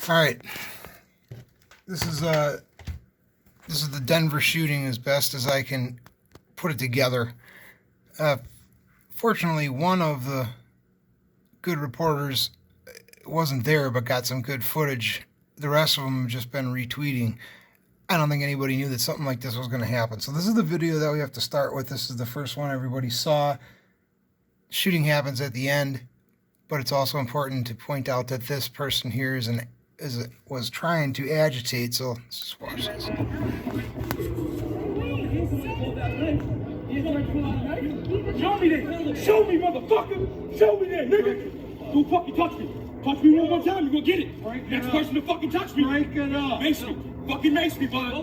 All right, this is the Denver shooting as best as I can put it together. Fortunately, one of the good reporters wasn't there but got some good footage. The rest of them have just been retweeting. I don't think anybody knew that something like this was going to happen. So this is the video that we have to start with. This is the first one everybody saw. Shooting happens at the end, but it's also important to point out that this person here was trying to agitate. So let's just watch this. Show me that. Show me, motherfucker. Show me that, nigga. Don't fucking touch me. Touch me one more time, you're gonna get it. Next person to fucking touch me. Break it up. Mace me. Fucking mace me, bud.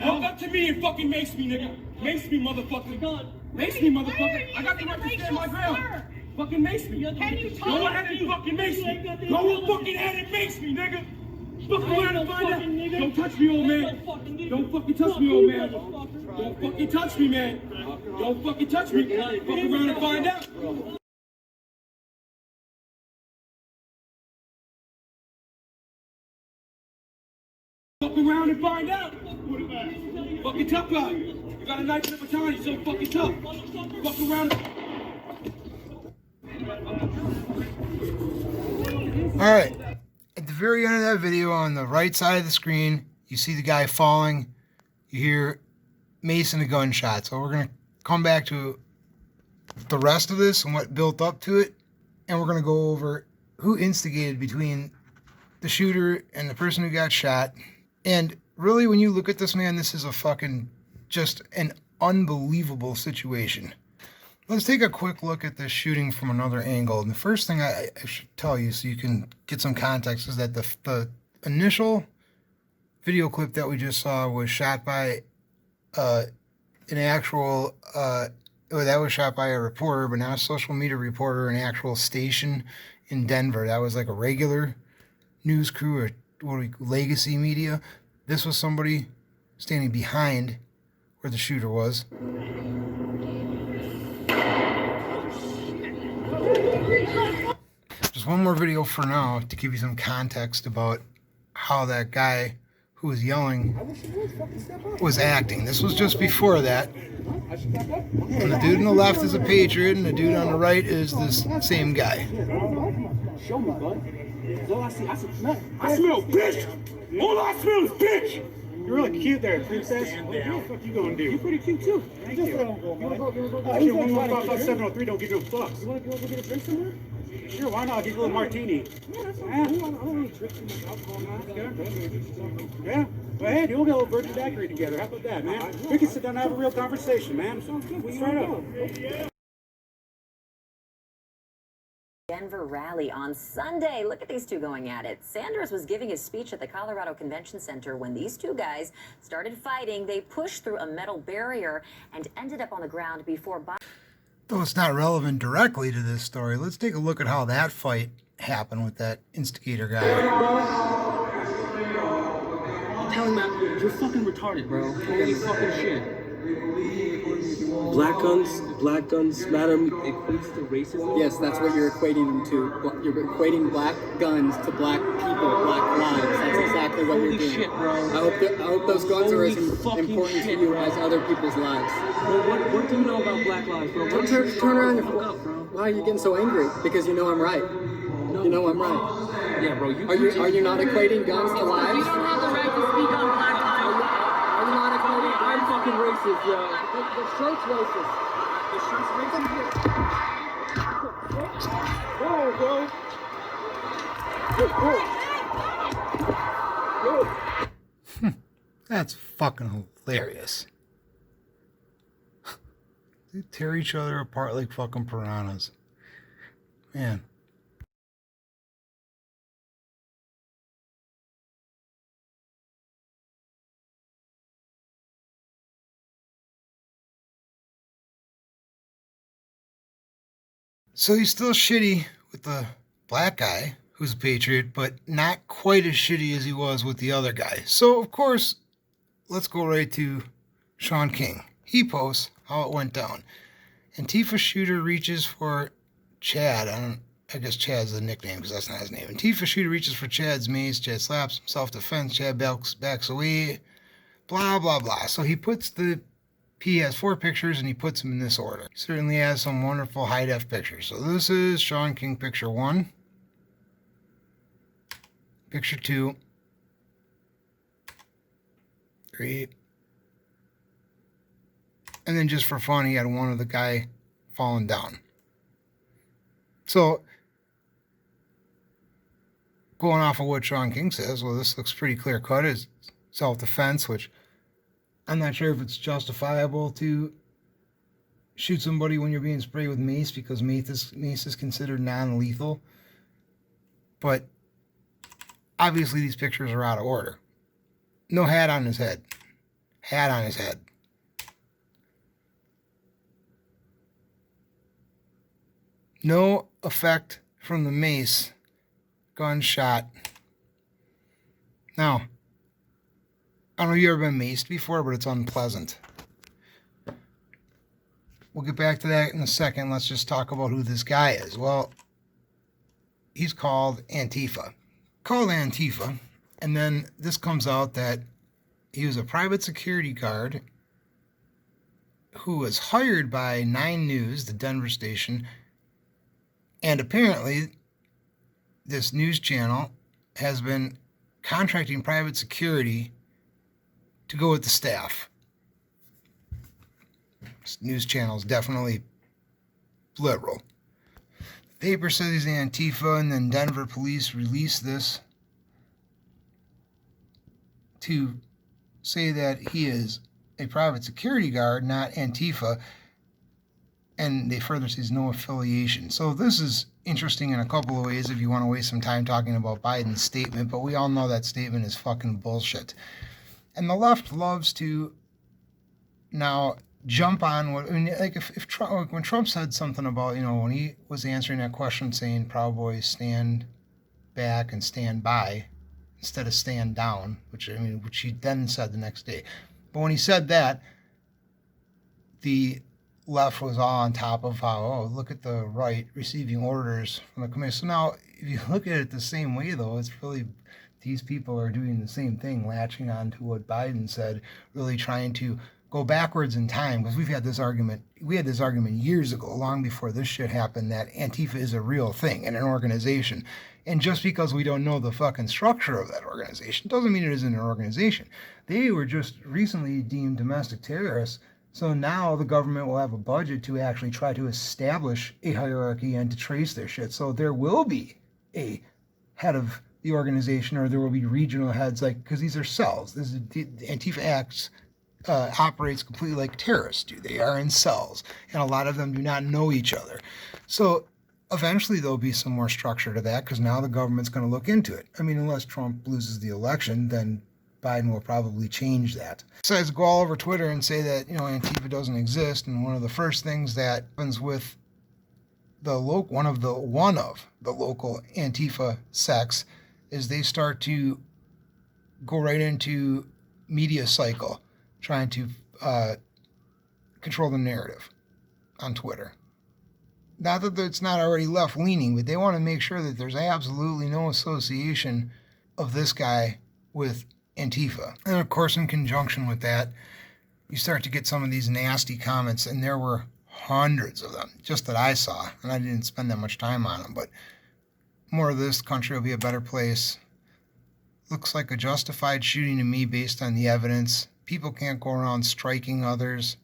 Walk up to me and fucking mace me, nigga. Mace me, motherfucker. Mace me, motherfucker. I got the right to stand my ground. Fucking mace me. Can you talk? Go ahead and fucking mace me. Go fucking ahead and mace me, nigga. Fuck around and find out. Don't touch me, old man. Don't fucking touch me, old man. Don't fucking touch me, man. Don't fucking touch me. Fuck around and find out. Fuck around and find out. Fucking tough guy. You got a knife in the baton, you're so fucking tough. Fuck around. All right. At the very end of that video, on the right side of the screen, you see the guy falling. You hear Mason a gunshot. So we're going to come back to the rest of this and what built up to it. And we're going to go over who instigated between the shooter and the person who got shot. And really, when you look at this, man, this is a fucking just an unbelievable situation. Let's take a quick look at this shooting from another angle. And the first thing I should tell you so you can get some context is that the initial video clip that we just saw was shot by that was shot by a reporter, but not a social media reporter, an actual station in Denver. That was like a regular news crew or legacy media. This was somebody standing behind where the shooter was. Just one more video for now to give you some context about how that guy who was yelling was acting. This was just before that. And the dude on the left is a patriot, and the dude on the right is this same guy. Show me, bud. All I see, I smell bitch. All I smell is bitch. You're really cute there, princess. What the fuck you gonna do? You're pretty cute too. Thank you. You wanna go 1155703 don't give you a fuck. You wanna go get a drink somewhere? Sure, why not? I'll give you a little martini. Yeah, go ahead, we'll get a little virgin daiquiri together. How about that, man? We can sit down and have a real conversation, man. Straight up. Denver rally on Sunday. Look at these two going at it. Sanders was giving his speech at the Colorado Convention Center when these two guys started fighting. They pushed through a metal barrier and ended up on the ground before... Though it's not relevant directly to this story, let's take a look at how that fight happened with that instigator guy. I'm telling you, you're fucking retarded, bro. Holy fucking shit. Black guns, madam, equates to racism? Yes, that's what you're equating them to. You're equating black guns to black people, black lives. That's exactly what you're doing. Shit, bro. I hope those guns are as important to you as other people's lives. Bro, what do you know about black lives, bro? Turn around your fuck up, bro. Why are you getting so angry? Because you know I'm right. No. You know I'm right. Yeah, bro. Are you not equating guns to lives? You don't have the right to speak on black lives. Are you not equating? I'm fucking racist, yo. The shirt's racist. The shirt's racist? Whoa, bro. Whoa. That's fucking hilarious. They tear each other apart like fucking piranhas. Man. So he's still shitty with the black guy, who's a patriot, but not quite as shitty as he was with the other guy. So, of course, let's go right to Sean King. He posts how it went down. Antifa shooter reaches for Chad. I I guess Chad's the nickname because that's not his name. Antifa shooter reaches for Chad's mace. Chad slaps him, self-defense. Chad backs away. Blah, blah, blah. So he puts he has 4 pictures and he puts them in this order. He certainly has some wonderful high-def pictures. So this is Sean King picture 1. Picture 2. Great. And then just for fun, he had one of the guy falling down. So, going off of what Sean King says, well, this looks pretty clear-cut. It's self-defense, which I'm not sure if it's justifiable to shoot somebody when you're being sprayed with mace, because mace is considered non-lethal. But obviously these pictures are out of order. No hat on his head. Hat on his head. No effect from the mace. Gunshot. Now, I don't know if you've ever been maced before, but it's unpleasant. We'll get back to that in a second. Let's just talk about who this guy is. Well, he's called Antifa. And then this comes out that he was a private security guard who was hired by 9 News, the Denver station, and apparently this news channel has been contracting private security to go with the staff. This news channel is definitely liberal. The paper says he's Antifa, and then Denver police released this to say that he is a private security guard, not Antifa, and they further says no affiliation. So this is interesting in a couple of ways if you want to waste some time talking about Biden's statement, but we all know that statement is fucking bullshit. And the left loves to now jump on what, I mean, like if Trump, when Trump said something about, you know, when he was answering that question saying Proud Boys stand back and stand by instead of stand down, which he then said the next day. But when he said that, the left was all on top of how, oh, look at the right receiving orders from the commission. So now, if you look at it the same way, though, it's really, these people are doing the same thing, latching on to what Biden said, really trying to go backwards in time, because we had this argument years ago, long before this shit happened, that Antifa is a real thing and an organization. And just because we don't know the fucking structure of that organization doesn't mean it isn't an organization. They were just recently deemed domestic terrorists. So now the government will have a budget to actually try to establish a hierarchy and to trace their shit. So there will be a head of the organization, or there will be regional heads, like, because these are cells. This is Antifa operates completely like terrorists do. They are in cells, and a lot of them do not know each other. So eventually there'll be some more structure to that, because now the government's going to look into it. I mean, unless Trump loses the election, then Biden will probably change that. Besides, go all over Twitter and say that, you know, Antifa doesn't exist, and one of the first things that happens with one of the local Antifa sects is they start to go right into media cycle, trying to control the narrative on Twitter. Not that it's not already left-leaning, but they want to make sure that there's absolutely no association of this guy with Antifa. And of course, in conjunction with that, you start to get some of these nasty comments, and there were hundreds of them, just that I saw, and I didn't spend that much time on them, but more of this country will be a better place. Looks like a justified shooting to me based on the evidence. People can't go around striking others.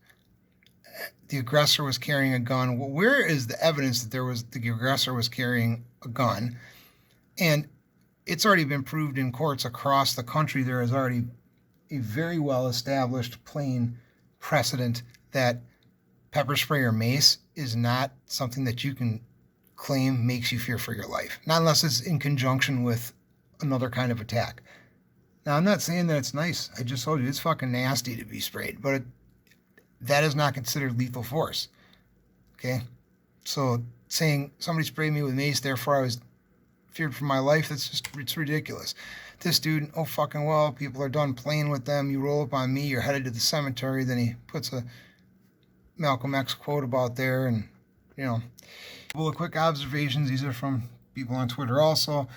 The aggressor was carrying a gun. Well, where is the evidence that the aggressor was carrying a gun? And it's already been proved in courts across the country. There is already a very well-established plain precedent that pepper spray or mace is not something that you can claim makes you fear for your life. Not unless it's in conjunction with another kind of attack. Now, I'm not saying that it's nice. I just told you it's fucking nasty to be sprayed, but that is not considered lethal force. Okay? So saying somebody sprayed me with mace, therefore I was feared for my life, it's ridiculous. This dude, oh fucking well, people are done playing with them, you roll up on me, you're headed to the cemetery. Then he puts a Malcolm X quote about there, and, you know, A couple of quick observations. These are from people on Twitter also.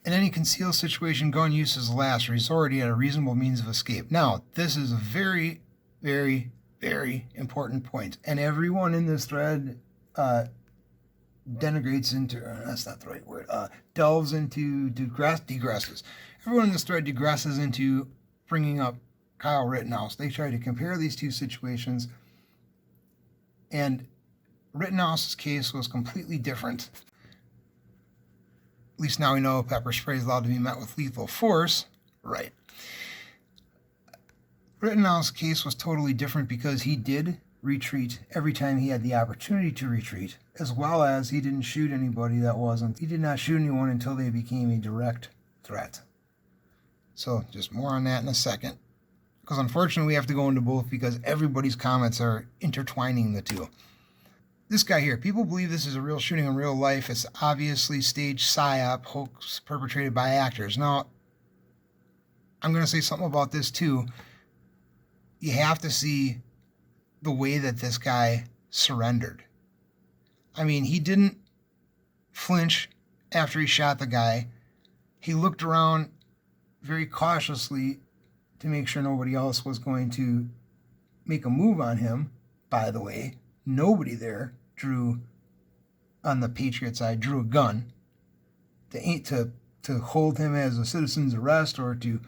In any concealed situation, gun use is the last resort yet a reasonable means of escape. Now, this is a very, very, very important point. And everyone in this thread denigrates into, that's not the right word, delves into, digresses. Everyone in this thread digresses into bringing up Kyle Rittenhouse. They try to compare these two situations. And Rittenhouse's case was completely different. At least now we know pepper spray is allowed to be met with lethal force. Right. Rittenhouse's case was totally different because he did retreat every time he had the opportunity to retreat, as well as he didn't shoot anybody that wasn't. He did not shoot anyone until they became a direct threat. So just more on that in a second. Because unfortunately we have to go into both because everybody's comments are intertwining the two. This guy here, people believe this is a real shooting in real life. It's obviously staged psyop hoax perpetrated by actors. Now, I'm going to say something about this too. You have to see the way that this guy surrendered. I mean, he didn't flinch after he shot the guy. He looked around very cautiously to make sure nobody else was going to make a move on him. By the way, nobody there drew, on the Patriot side, drew a gun to hold him as a citizen's arrest or to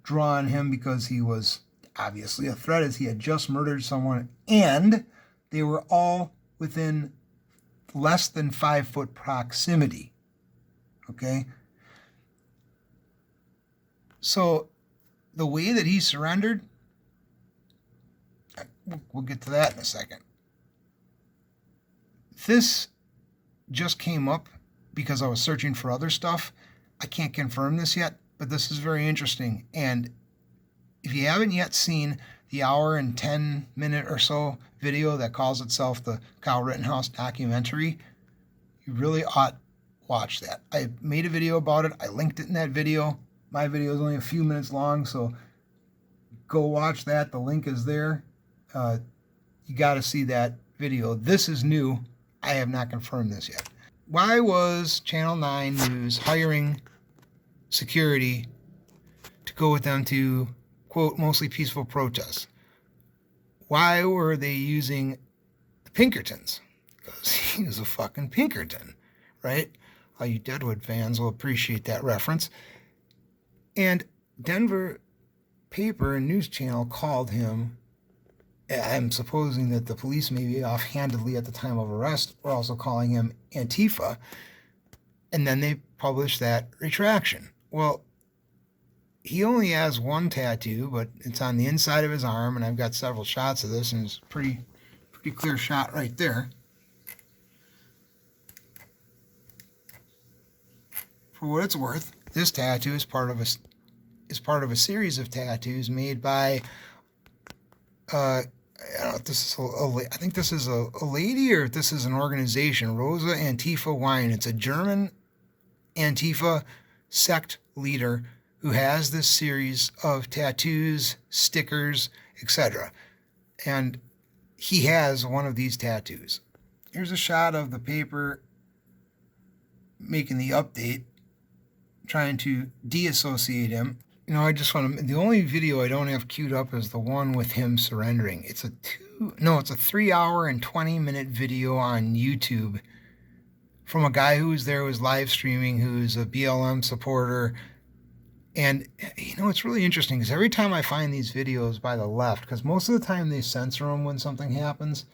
draw on him because he was obviously a threat, as he had just murdered someone, and they were all within less than 5 foot proximity. Okay? So the way that he surrendered, we'll get to that in a second. This just came up because I was searching for other stuff. I can't confirm this yet, but this is very interesting. And if you haven't yet seen the hour and 10 minute or so video that calls itself the Kyle Rittenhouse documentary, you really ought to watch that. I made a video about it. I linked it in that video. My video is only a few minutes long, so go watch that. The link is there. You got to see that video. This is new. I have not confirmed this yet. Why was Channel 9 News hiring security to go with them to, quote, mostly peaceful protests? Why were they using the Pinkertons? Because he was a fucking Pinkerton, right? All you Deadwood fans will appreciate that reference. And Denver paper and news channel called him, I'm supposing that the police maybe offhandedly at the time of arrest were also calling him Antifa, and then they published that retraction. Well, he only has one tattoo, but it's on the inside of his arm, and I've got several shots of this, and it's a pretty clear shot right there. For what it's worth, this tattoo is part of a series of tattoos made by I don't know if this is I think this is a lady or if this is an organization, Rosa Antifa Wine. It's a German Antifa sect leader who has this series of tattoos, stickers, etc. And he has one of these tattoos. Here's a shot of the paper making the update, trying to deassociate him. You know, I just want to, the only video I don't have queued up is the one with him surrendering. It's a 3 hour and 20 minute video on YouTube from a guy who was there, who was live streaming, who's a BLM supporter. And, you know, it's really interesting because every time I find these videos by the left, because most of the time they censor them when something happens,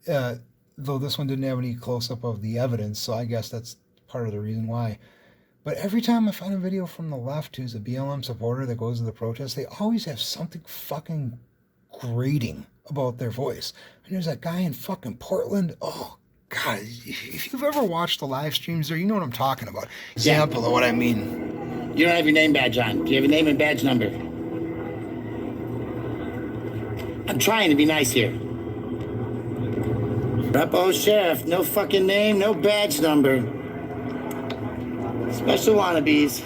though this one didn't have any close-up of the evidence, so I guess that's part of the reason why. But every time I find a video from the left who's a BLM supporter that goes to the protest, they always have something fucking grating about their voice. And there's that guy in fucking Portland. Oh, God. If you've ever watched the live streams there, you know what I'm talking about. Example of what I mean. You don't have your name badge on. Do you have a name and badge number? I'm trying to be nice here. Repo Sheriff, no fucking name, no badge number. Special wannabes.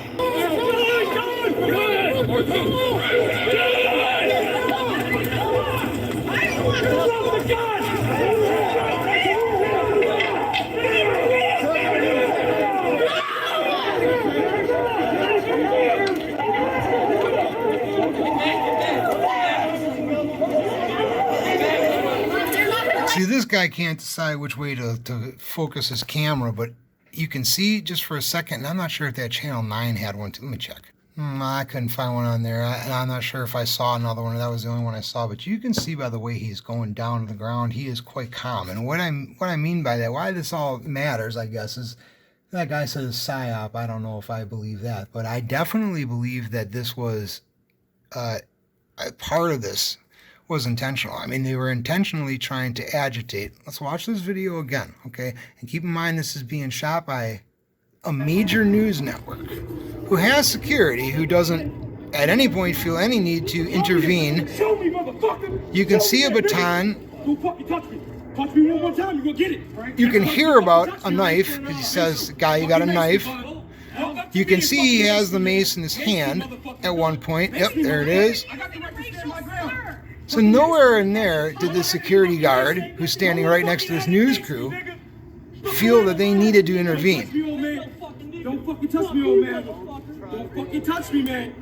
this guy can't decide which way to focus his camera, but you can see just for a second, and I'm not sure if that channel 9 had one too. Let me check. I couldn't find one on there, and I'm not sure if I saw another one. That was the only one I saw, but you can see by the way he's going down to the ground, he is quite calm. And what I mean by that, why this all matters, I guess, is that guy said it's psyop. I don't know if I believe that, but I definitely believe that this was a part of this was intentional. I mean, they were intentionally trying to agitate. Let's watch this video again, okay? And keep in mind this is being shot by a major news network who has security, who doesn't at any point feel any need to intervene. Show me, motherfucker. You can see a baton. Don't fucking touch me. Touch me one more time, you're gonna get it. You can hear about a knife, because he says, guy, you got a knife. You can see he has the mace in his hand at one point. Yep, there it is. So nowhere in there did the security guard, who's standing right next to this news crew, feel that they needed to intervene. Don't fucking touch me, old man. Don't fucking touch me, man.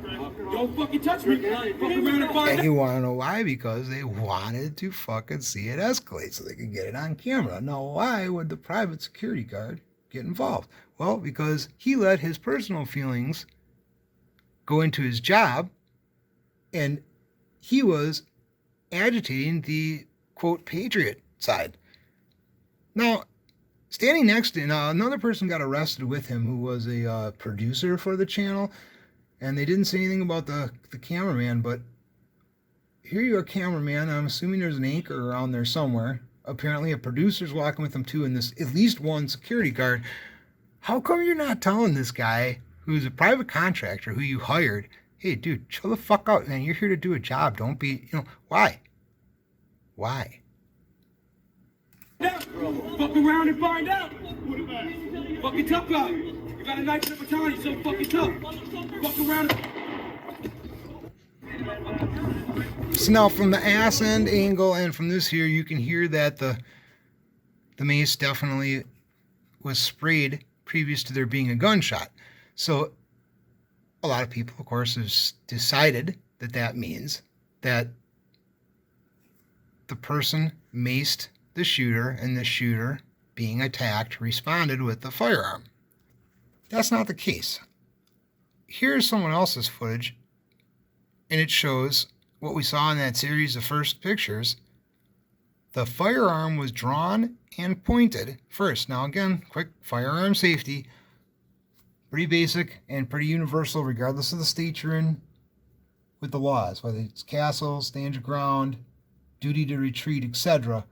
Don't fucking touch me. Fuck around and find And out. you want to know why? Because they wanted to fucking see it escalate so they could get it on camera. Now, why would the private security guard get involved? Well, because he let his personal feelings go into his job, and he was agitating the, quote, patriot side. Now, standing next to another person got arrested with him who was a producer for the channel, and they didn't say anything about the cameraman, but here you are, cameraman. I'm assuming there's an anchor around there somewhere. Apparently a producer's walking with him too, and this at least one security guard. How come you're not telling this guy who's a private contractor who you hired, hey, dude, chill the fuck out, man. You're here to do a job. Don't be, why? Why? Fuck around and find out. Fucking tough guy. You got a knife in the baton, you're so fucking tough. Fuck around. So now from the ass end angle and from this here, you can hear that the mace definitely was sprayed previous to there being a gunshot. So a lot of people, of course, have decided that that means that the person maced the shooter, and the shooter, being attacked, responded with the firearm. That's not the case. Here's someone else's footage, and it shows what we saw in that series of first pictures. The firearm was drawn and pointed first. Now again, quick firearm safety, pretty basic and pretty universal regardless of the state you're in with the laws, whether it's castle, stand your ground, duty to retreat, etc.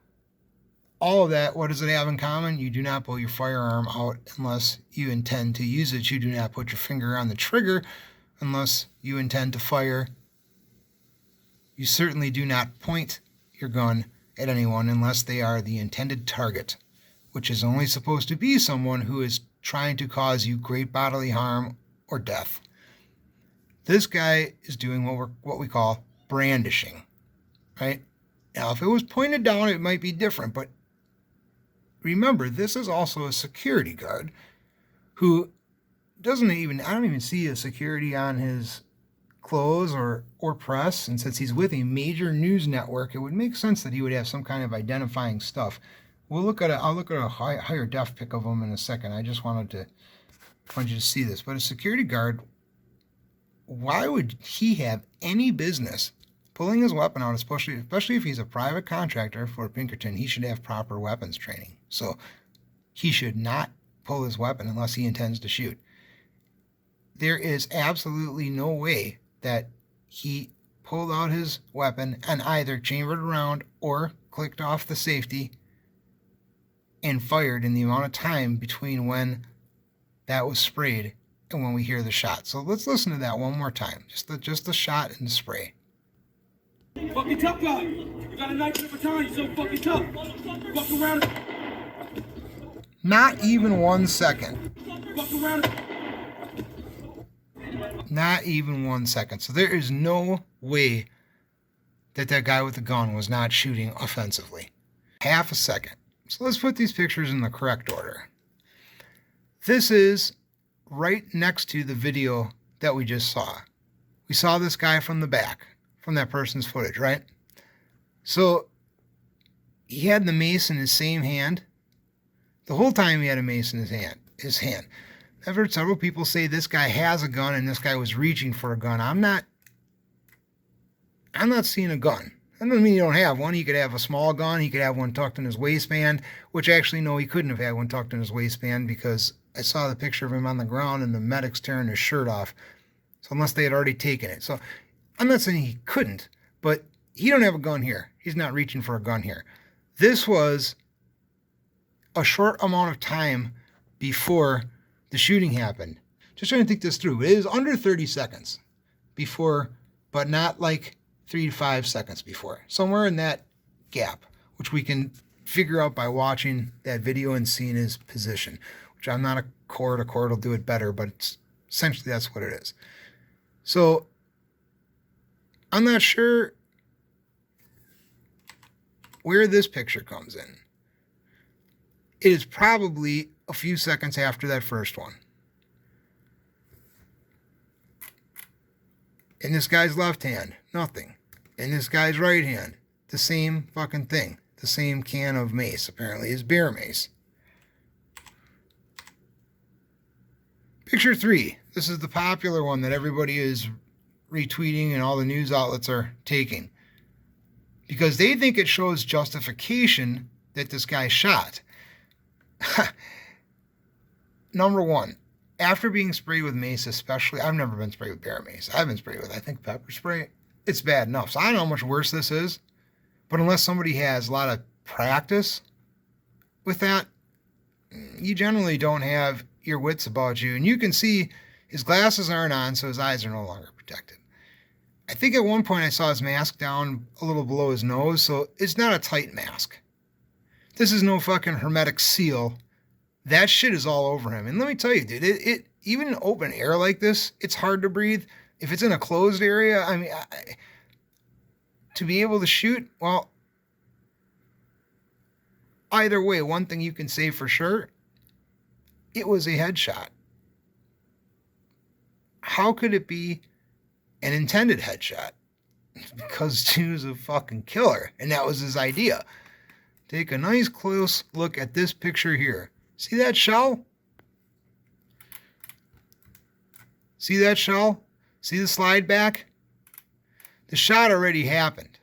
All of that, what does it have in common? You do not pull your firearm out unless you intend to use it. You do not put your finger on the trigger unless you intend to fire. You certainly do not point your gun at anyone unless they are the intended target, which is only supposed to be someone who is trying to cause you great bodily harm or death. This guy is doing what we call brandishing, right? Now, if it was pointed down, it might be different, but remember, this is also a security guard who I don't even see a security on his clothes or press, and since he's with a major news network, it would make sense that he would have some kind of identifying stuff. I'll look at a higher def pic of him in a second. I just want you to see this. But a security guard, why would he have any business pulling his weapon out, especially if he's a private contractor for Pinkerton? He should have proper weapons training. So he should not pull his weapon unless he intends to shoot. There is absolutely no way that he pulled out his weapon and either chambered around or clicked off the safety and fired in the amount of time between when that was sprayed and when we hear the shot. So let's listen to that one more time. Just the shot and the spray. Fucking tough guy. You got a knife in the baton, you're so fucking tough. Fuck around. Not even 1 second. Fuck around. Not even 1 second. So there is no way that guy with the gun was not shooting offensively. Half a second. So let's put these pictures in the correct order. This is right next to the video that we just saw. We saw this guy from the back, from that person's footage, right? So he had the mace in his same hand. The whole time he had a mace in his hand. I've heard several people say this guy has a gun and this guy was reaching for a gun. I'm not seeing a gun. That doesn't mean you don't have one. He could have a small gun. He could have one tucked in his waistband, which actually, no, he couldn't have had one tucked in his waistband because I saw the picture of him on the ground and the medic's tearing his shirt off. So unless they had already taken it. So I'm not saying he couldn't, but he don't have a gun here. He's not reaching for a gun here. This was a short amount of time before the shooting happened. Just trying to think this through. It is under 30 seconds before, but not like 3 to 5 seconds before. Somewhere in that gap, which we can figure out by watching that video and seeing his position, which I'm not a court. A court will do it better, but it's, essentially that's what it is. So I'm not sure where this picture comes in. It is probably a few seconds after that first one. In this guy's left hand, nothing. In this guy's right hand, the same fucking thing. The same can of mace, apparently, is bear mace. Picture 3. This is the popular one that everybody is retweeting and all the news outlets are taking. Because they think it shows justification that this guy shot. Number one, after being sprayed with mace especially, I've never been sprayed with bear mace. I've been sprayed with, I think, pepper spray. It's bad enough. So I don't know how much worse this is. But unless somebody has a lot of practice with that, you generally don't have your wits about you. And you can see his glasses aren't on, so his eyes are no longer protected. I think at one point I saw his mask down a little below his nose, so it's not a tight mask. This is no fucking hermetic seal. That shit is all over him. And let me tell you, dude, it even in open air like this, it's hard to breathe. If it's in a closed area, I mean, to be able to shoot, well, either way, one thing you can say for sure, it was a headshot. How could it be an intended headshot? Because Stu's a fucking killer, and that was his idea. Take a nice close look at this picture here. See that shell? See that shell? See the slide back? The shot already happened.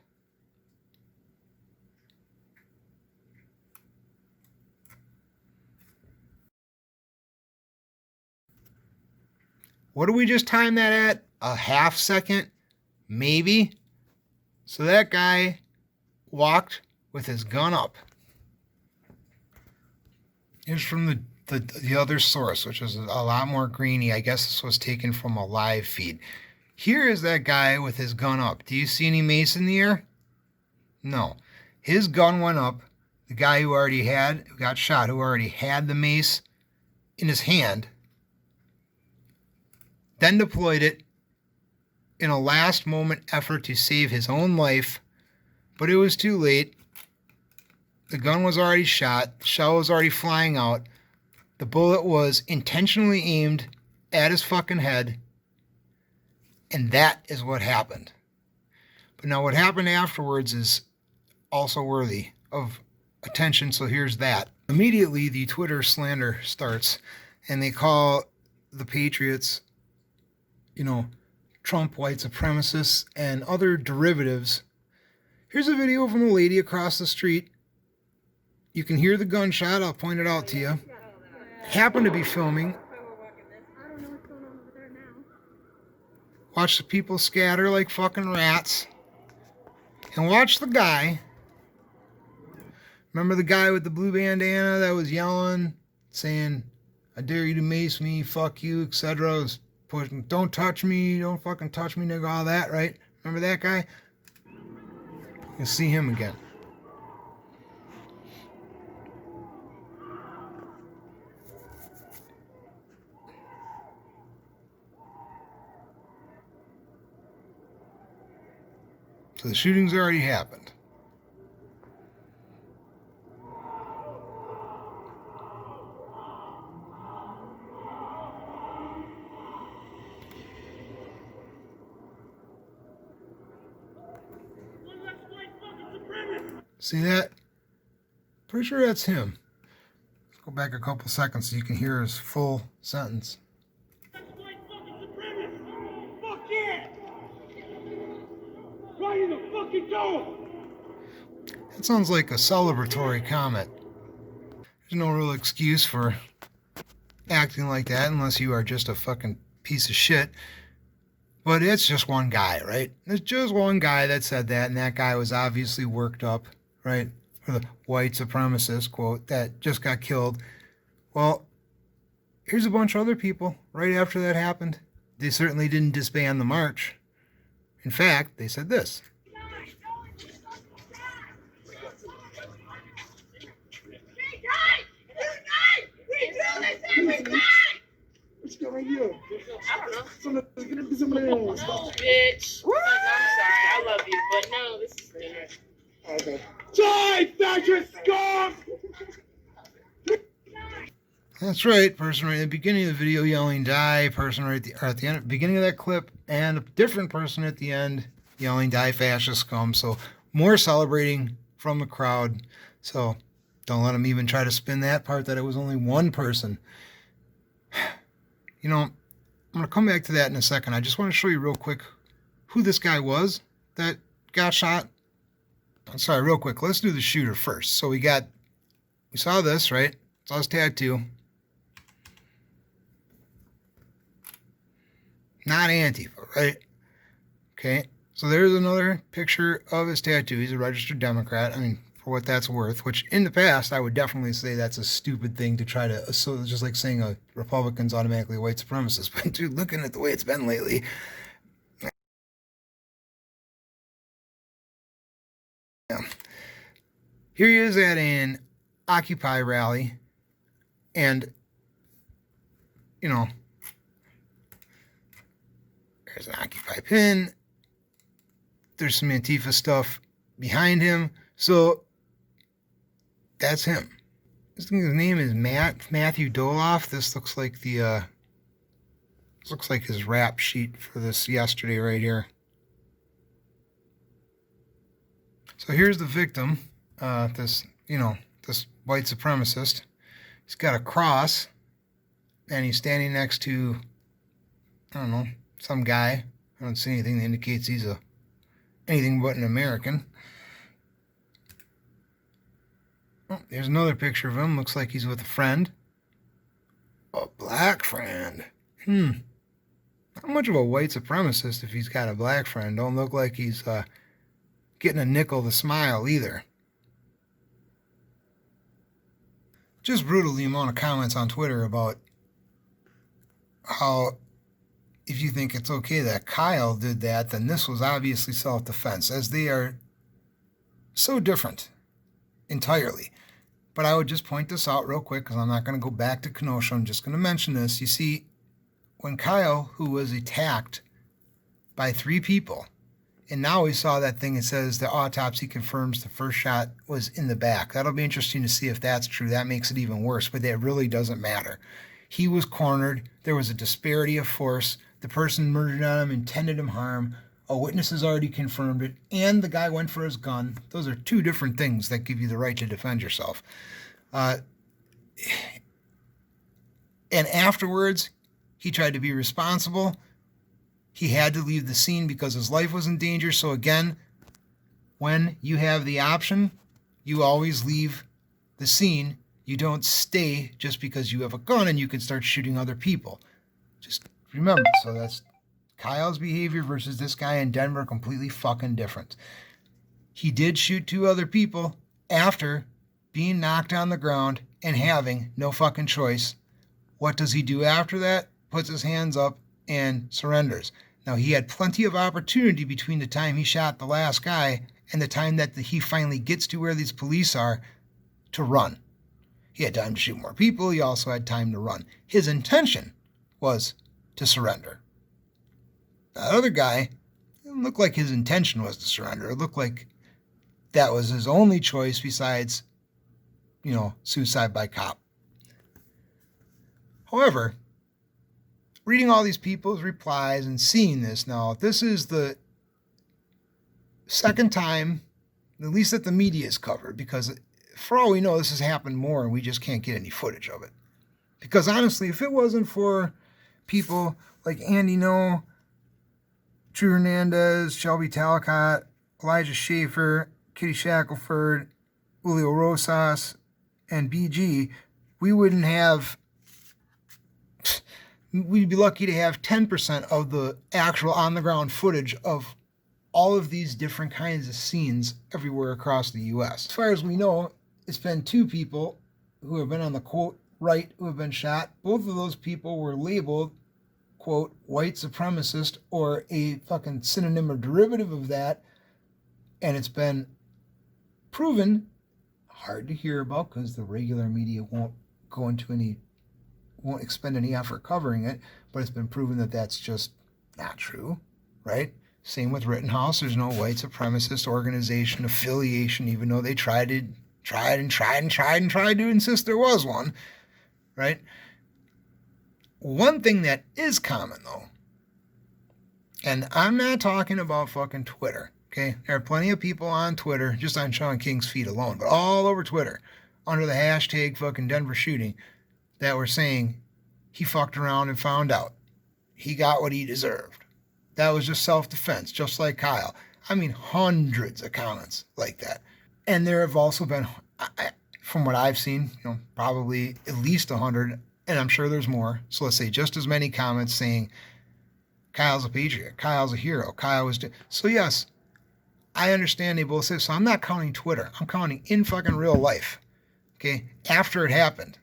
What do we just time that at? A half second? Maybe. So that guy walked with his gun up. Here's from the other source, which is a lot more grainy. I guess this was taken from a live feed. Here is that guy with his gun up. Do you see any mace in the air? No. His gun went up. The guy who got shot, who already had the mace in his hand, then deployed it in a last moment effort to save his own life, but it was too late. The gun was already shot, the shell was already flying out, the bullet was intentionally aimed at his fucking head, and that is what happened. But now what happened afterwards is also worthy of attention, so here's that. Immediately the Twitter slander starts, and they call the Patriots, Trump white supremacists and other derivatives. Here's a video from a lady across the street. You can hear the gunshot. I'll point it out to you. Happened to be filming. Watch the people scatter like fucking rats. And watch the guy. Remember the guy with the blue bandana that was yelling, saying, "I dare you to mace me, fuck you," etc. Pushing, "Don't touch me, don't fucking touch me, nigga," all that, right? Remember that guy? You'll see him again. So the shooting's already happened. See that? Pretty sure that's him. Let's go back a couple seconds so you can hear his full sentence. That's white fucking supremacist. Fuck yeah. Right in the fucking door. That sounds like a celebratory comment. There's no real excuse for acting like that unless you are just a fucking piece of shit. But it's just one guy, right? It's just one guy that said that, and that guy was obviously worked up, right? For the white supremacist, quote, that just got killed. Well, here's a bunch of other people right after that happened. They certainly didn't disband the march. In fact, they said this. What's going on? I don't know. Somebody else. Bitch. I'm sorry. I love you, but no, this is different. Okay. Die, fascist scum! That's right, person right at the beginning of the video yelling die, person right at the end, beginning of that clip, and a different person at the end yelling die fascist scum. So more celebrating from the crowd. So don't let them even try to spin that part that it was only one person. You know, I'm going to come back to that in a second. I just want to show you real quick who this guy was that got shot. I'm sorry, real quick. Let's do the shooter first. So we saw this, right? Saw his tattoo. Not Antifa, right? Okay. So there's another picture of his tattoo. He's a registered Democrat. I mean, for what that's worth, which in the past, I would definitely say that's a stupid thing to try to, so just like saying a Republican's automatically a white supremacist. But dude, looking at the way it's been lately, yeah. Here he is at an Occupy rally, and, you know, there's an Occupy pin, there's some Antifa stuff behind him, so that's him. His name is Matthew Doloff. This looks like looks like his rap sheet for this yesterday right here. So here's the victim, this white supremacist. He's got a cross, and he's standing next to, I don't know, some guy. I don't see anything that indicates he's anything but an American. Oh, there's another picture of him. Looks like he's with a friend. A black friend. Not much of a white supremacist if he's got a black friend. Don't look like he's getting a nickel to smile either. Just brutal the amount of comments on Twitter about how if you think it's okay that Kyle did that, then this was obviously self-defense, as they are so different entirely. But I would just point this out real quick because I'm not going to go back to Kenosha. I'm just going to mention this. You see, when Kyle, who was attacked by 3 people, and now we saw that thing that says the autopsy confirms the first shot was in the back. That'll be interesting to see if that's true. That makes it even worse, but that really doesn't matter. He was cornered. There was a disparity of force. The person murdered on him intended him harm. A witness has already confirmed it, and the guy went for his gun. Those are 2 different things that give you the right to defend yourself. And afterwards, he tried to be responsible. He had to leave the scene because his life was in danger. So again, when you have the option, you always leave the scene. You don't stay just because you have a gun and you can start shooting other people. Just remember, so that's Kyle's behavior versus this guy in Denver, completely fucking different. He did shoot 2 other people after being knocked on the ground and having no fucking choice. What does he do after that? Puts his hands up and surrenders. Now, he had plenty of opportunity between the time he shot the last guy and the time that he finally gets to where these police are to run. He had time to shoot more people. He also had time to run. His intention was to surrender. That other guy, it looked like his intention was to surrender. It looked like that was his only choice besides, suicide by cop. However, reading all these people's replies and seeing this now, this is the second time, at least that the media is covered, because for all we know, this has happened more and we just can't get any footage of it. Because honestly, if it wasn't for people like Andy No, Drew Hernandez, Shelby Talcott, Elijah Schaefer, Kitty Shackelford, Julio Rosas, and BG, we wouldn't have, we'd be lucky to have 10% of the actual on-the-ground footage of all of these different kinds of scenes everywhere across the U.S. As far as we know, it's been 2 people who have been on the quote right who have been shot. Both of those people were labeled quote white supremacist or a fucking synonym or derivative of that, and it's been proven, hard to hear about because the regular media won't expend any effort covering it, but it's been proven that that's just not true, right? Same with Rittenhouse. There's no white supremacist organization affiliation, even though they tried to insist there was one, right? One thing that is common, though, and I'm not talking about fucking Twitter, okay? There are plenty of people on Twitter, just on Sean King's feed alone, but all over Twitter, under the hashtag fucking Denver shooting, that were saying he fucked around and found out. He got what he deserved. That was just self-defense, just like Kyle. I mean, hundreds of comments like that. And there have also been, from what I've seen, probably at least 100, and I'm sure there's more. So let's say just as many comments saying, Kyle's a patriot, Kyle's a hero, Kyle was... So yes, I understand they both say, so I'm not counting Twitter. I'm counting in fucking real life, okay? After it happened.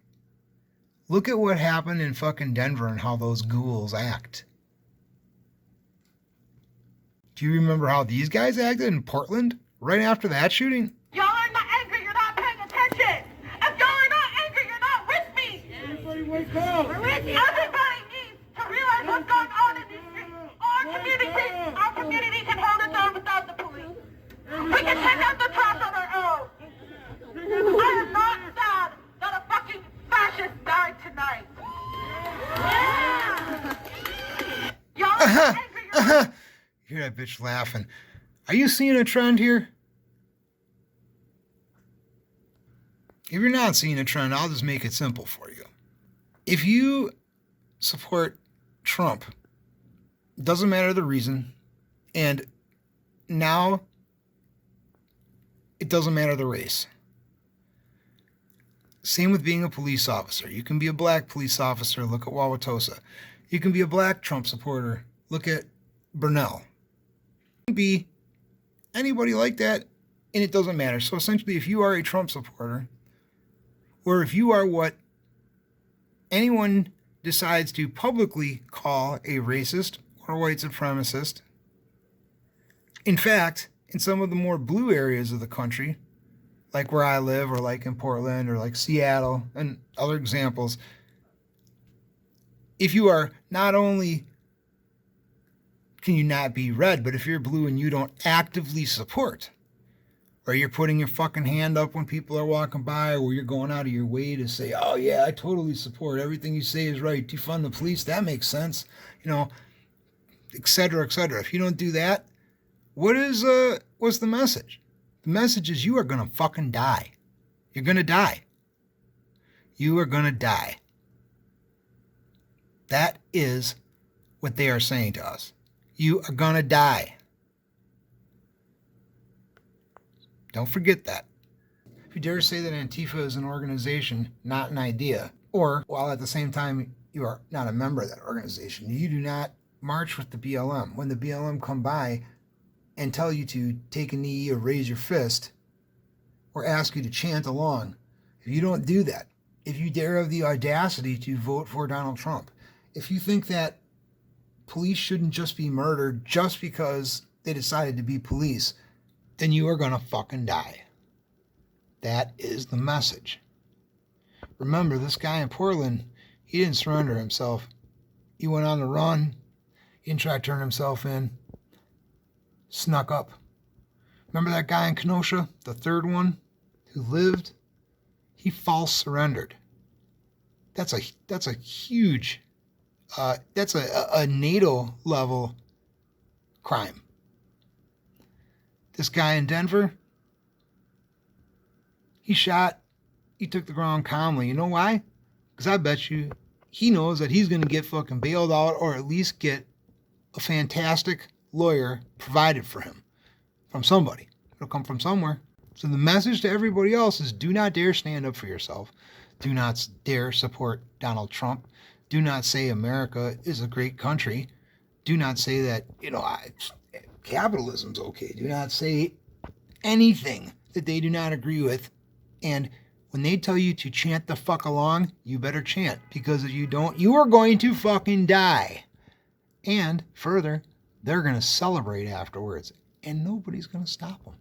Look at what happened in fucking Denver and how those ghouls act. Do you remember how these guys acted in Portland right after that shooting? Y'all are not angry, you're not paying attention. If y'all are not angry, you're not with me. Everybody wake up. Everybody needs to realize what's going on in these streets. Our community can hold its own without the police. We can take out the trash on our own. I am not sad that a fucking fascist died tonight. Y'all are not angry, you're not... You hear that bitch laughing. Are you seeing a trend here? If you're not seeing a trend, I'll just make it simple for you. If you support Trump, doesn't matter the reason, and now it doesn't matter the race. Same with being a police officer. You can be a black police officer, look at Wauwatosa. You can be a black Trump supporter, look at Burnell. Be anybody like that, and it doesn't matter. So essentially, if you are a Trump supporter, or if you are what anyone decides to publicly call a racist or white supremacist, in fact, in some of the more blue areas of the country, like where I live, or like in Portland, or like Seattle, and other examples, if you are not only can you not be red, but if you're blue and you don't actively support, or you're putting your fucking hand up when people are walking by, or you're going out of your way to say, oh yeah, I totally support, everything you say is right, defund the police, that makes sense, et cetera, et cetera. If you don't do that, what's the message? The message is you are gonna fucking die. You're gonna die. You are gonna die. That is what they are saying to us. You are gonna die. Don't forget that. If you dare say that Antifa is an organization, not an idea, or while at the same time you are not a member of that organization, you do not march with the BLM. When the BLM come by and tell you to take a knee or raise your fist or ask you to chant along, if you don't do that, if you dare have the audacity to vote for Donald Trump, if you think that police shouldn't just be murdered just because they decided to be police, then you are gonna fucking die. That is the message. Remember, this guy in Portland, he didn't surrender himself. He went on the run. He didn't try to turn himself in. Snuck up. Remember that guy in Kenosha, the third one, who lived? He false surrendered. That's a huge, that's a NATO level crime. This guy in Denver, He took the ground calmly. You know why? Because I bet you he knows that he's going to get fucking bailed out, or at least get a fantastic lawyer provided for him from somebody. It'll come from somewhere. So the message to everybody else is, do not dare stand up for yourself. Do not dare support Donald Trump. Do not say America is a great country. Do not say that, capitalism's okay. Do not say anything that they do not agree with. And when they tell you to chant the fuck along, you better chant. Because if you don't, you are going to fucking die. And further, they're going to celebrate afterwards. And nobody's going to stop them.